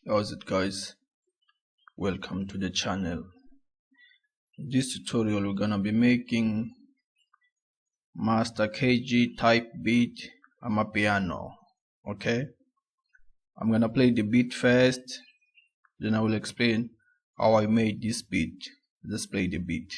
How's it, guys? Welcome to the channel. In this tutorial we're gonna be making Master KG type beat Amapiano. Okay, I'm gonna play the beat first, then I will explain how I made this beat. Let's play the beat.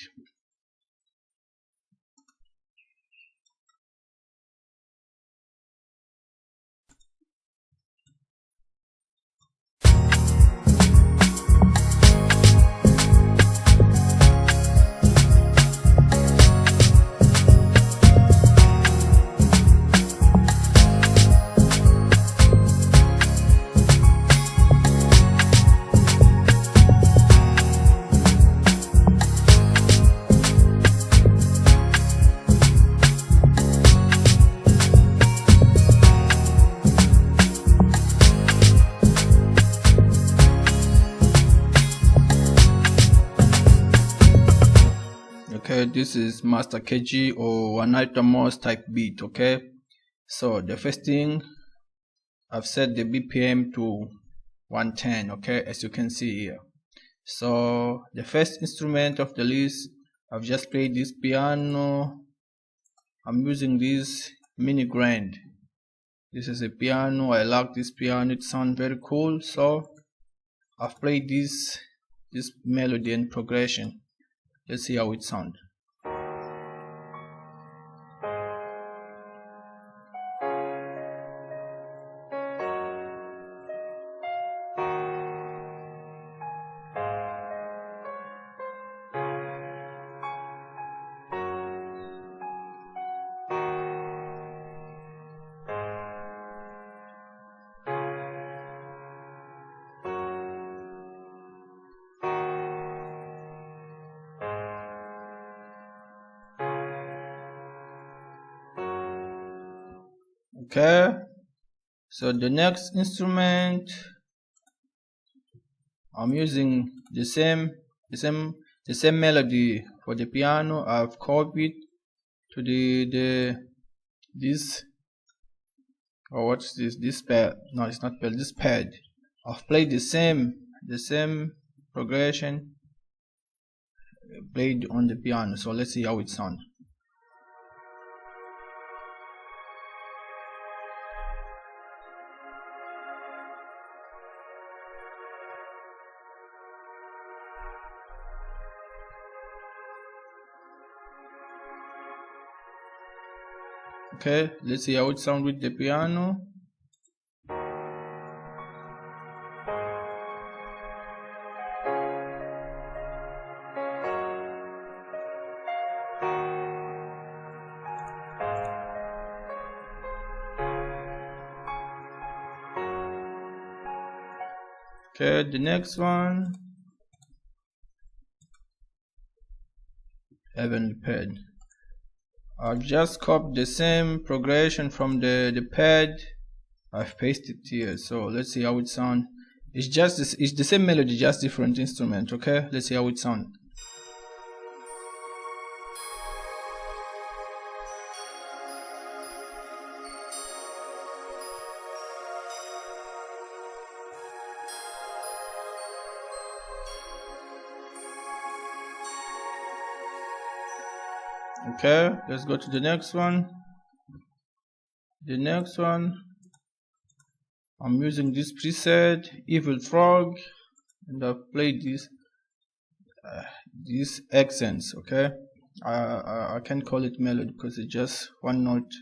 Okay, this is Master KG or Wanitwa Mos type beat. Okay, so the first thing, I've set the BPM to 110. Okay, as you can see here. So the first instrument of the list, I've just played this piano. I'm using this mini grand. This is a piano. I like this piano, it sounds very cool. So I've played this melody and progression. Let's see how it sounds. Okay, so the next instrument, I'm using the same melody for the piano. I've copied to this pad. No, it's not pad. This pad. I've played the same progression played on the piano. So let's see how it sounds. Okay, let's see how it sounds with the piano. Okay, the next one, heavenly pad. I've just copied the same progression from the pad. I've pasted it here. So let's see how it sounds. It's the same melody, just different instrument. Okay, let's see how it sounds. Okay, let's go to the next one. The next one, I'm using this preset, Evil Frog, and I've played these accents. Okay, I can't call it melody because it's just one note.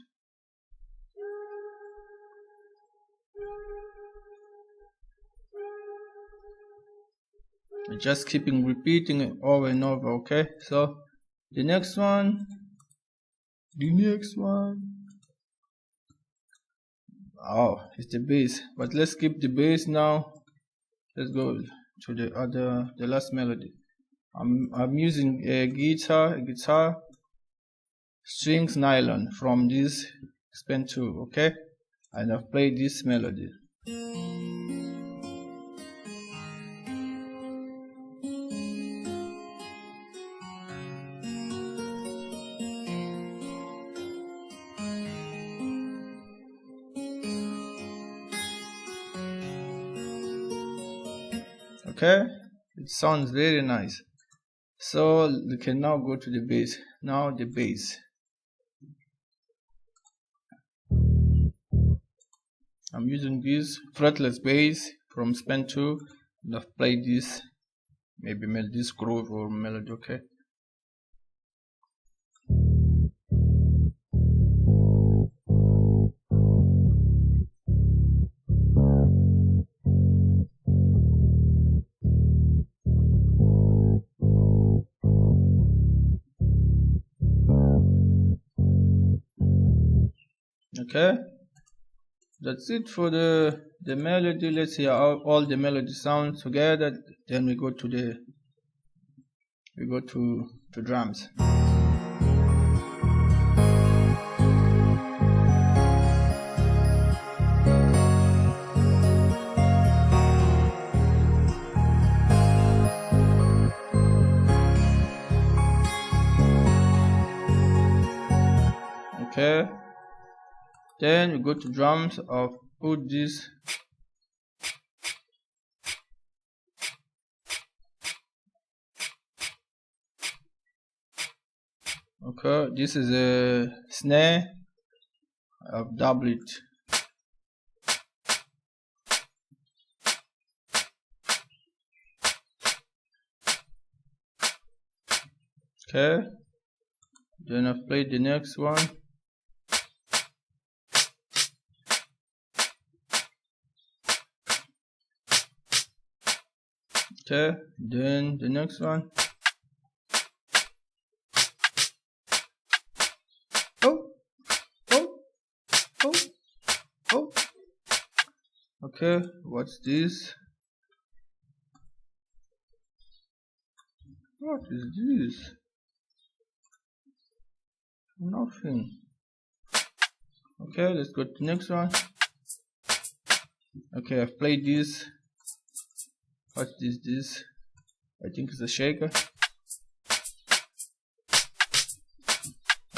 Just keeping repeating it over and over. Okay, so the next one, oh, it's the bass, but let's skip the bass now. Let's go to the last melody. I'm using a guitar strings nylon from this Span 2. Okay, and I've played this melody. Okay, it sounds very nice. So we can now go to the bass. Now the bass. I'm using this fretless bass from Span 2, and I've played this, maybe this groove or melody. Okay. Okay, that's it for the melody. Let's hear all the melody sounds together. Then we go to drums. Okay, then we go to drums. I'll put this. Okay, this is a snare. I've doubled it. Okay, then I've played the next one. Okay, then the next one. Oh. Okay, what's this? What is this? Nothing. Okay, let's go to the next one. Okay, I've played this. What's this? I think it's a shaker.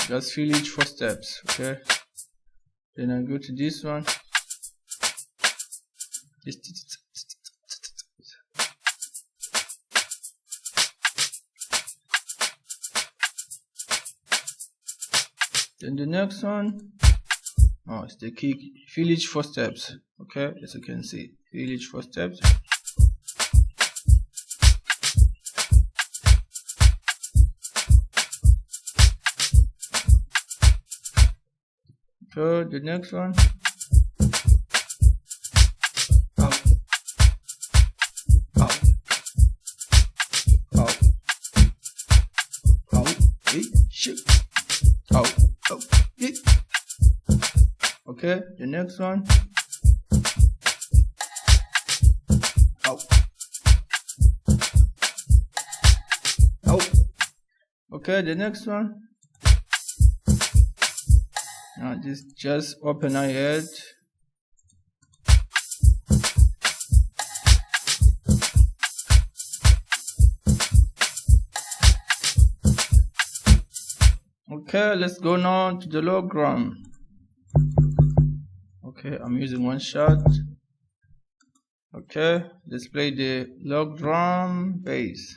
Just feel each 4 steps. Okay, then I go to this one. Then the next one, it's the kick. Feel each 4 steps. Okay, as you can see, feel each 4 steps. Okay, the next one. Okay, the next one. Okay, the next one. Now this just open our head. Okay, let's go now to the log drum. Okay, I'm using 1 shot. Okay, let's play the log drum bass.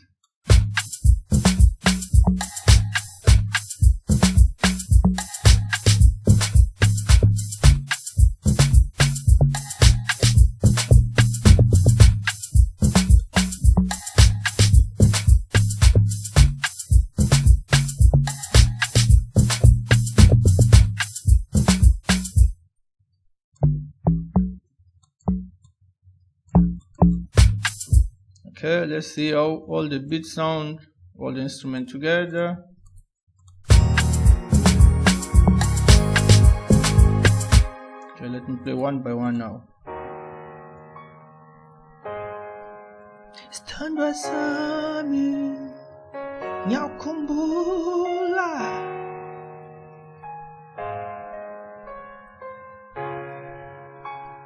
Okay, let's see how all the beats sound, all the instruments together. Okay, let me play one by one now. Standwa sami ngiyakhumbula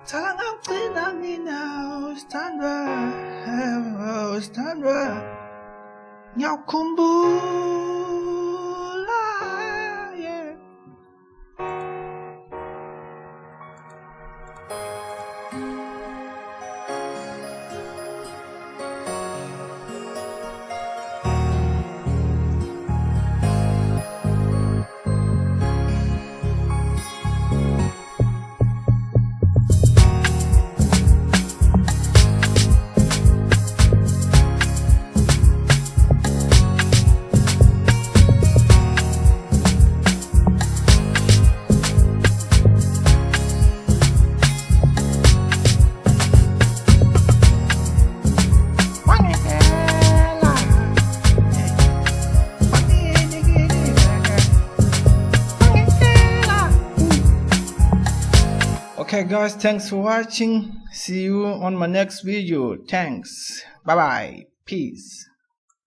Tala ngagcina mina standwa ngiyakhumbula yeah. Okay guys, thanks for watching. See you on my next video. Thanks. Bye bye. Peace.